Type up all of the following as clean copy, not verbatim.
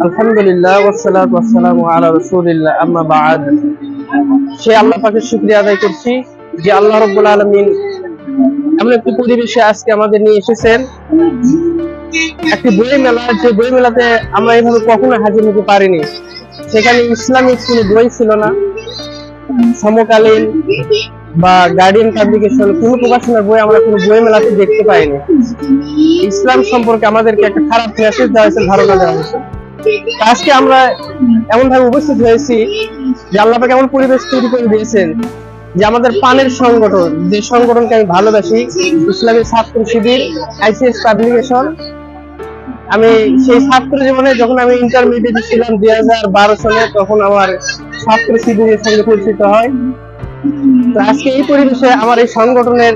আলহামদুলিল্লাহ ওয়াসসালাতু ওয়াসসালামু আলা রাসূলিল্লাহ আম্মা বা'দ। সে আল্লাহ পাকের শুকরিয়া আদায় করছি যে আল্লাহ রাব্বুল আলামিন এমন একটি পরিবেশে আজকে আমাদের নিয়ে এসেছেন, একটি বই মেলা, যে বই মেলাতে আমরা এভাবে কখনো হাজির হতে পারিনি। সেখানে ইসলামিক কোনো বই ছিল না, সমকালীন বা গার্ডিয়ান পাবলিকেশন কোনো প্রকাশনার বই আমরা কোনো বই মেলাতে দেখতে পাইনি। ইসলাম সম্পর্কে আমাদেরকে একটা খারাপ মেসেজ দেওয়া হয়েছে, ধারণা দেওয়া হয়েছে। আজকে আমরা এমন ভাবে উপস্থিত হয়েছি যে আল্লাহ পাক এমন পরিবেশ তৈরি করে দিয়েছেন যে আমাদের পানের সংগঠন, যে সংগঠনকে আমি ভালোবাসি, ইসলামী ছাত্র শিবির আইসিএস পাবলিকেশন। আমি সেই ছাত্র জীবনে যখন আমি ইন্টারমিডিয়েটে ছিলাম 2012 সালে, তখন আমার ছাত্র শিবিরের সঙ্গে পরিচিত হয়। তো আজকে এই পরিবেশে আমার এই সংগঠনের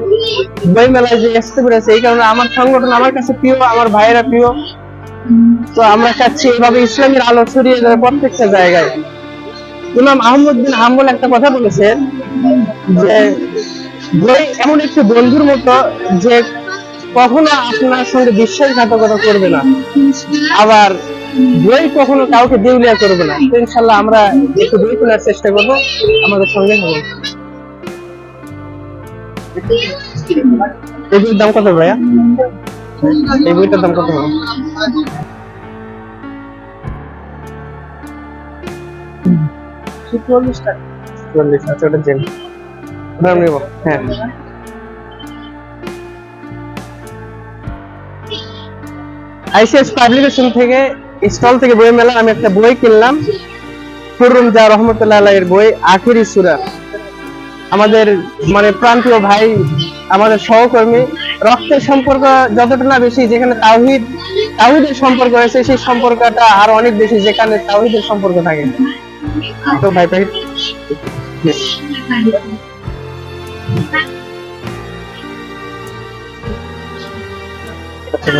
বই মেলায় যে আসতে পেরেছে, এই কারণে আমার সংগঠন আমার কাছে প্রিয়, আমার ভাইয়েরা প্রিয়। তো আমরা চাচ্ছি এইভাবে ইসলামের আলো ছড়িয়ে যাবে প্রত্যেকটা জায়গায়। ইমাম আহমদ বিন হাম্বল একটা কথা বলেছেন যে বই এমন একটি বন্ধুর মতো যে কখনো আপনার সঙ্গে বিশ্বাসঘাতকতা করবে না, আবার বই কখনো কাউকে দেউলিয়া করবে না। তো ইনশাল্লাহ আমরা একটু বই কেনার চেষ্টা করবো, আমাদের সঙ্গে হবে। এই বইয়ের দাম কত ভাইয়া? এই বইটার দাম কত হবে? 44 টাকা। 44, আচ্ছা ওটা জেন দাম নেব। হ্যাঁ, আইসিএস পাবলিকেশন থেকে, স্টল থেকে বই মেলা আমি একটা বই কিনলাম, খুররুম জাহ রহমতুল্লাহ আলাইহির বই আখিরি সূরা। আমাদের মানে প্রান্তীয় ভাই, আমাদের সহকর্মী, রক্তের সম্পর্ক যতটা না বেশি, যেখানে তাওহীদের সম্পর্ক রয়েছে, সেই সম্পর্কটা আরো অনেক বেশি যেখানে তাওহীদের সম্পর্ক থাকে। তো ভাই ভাই আচ্ছা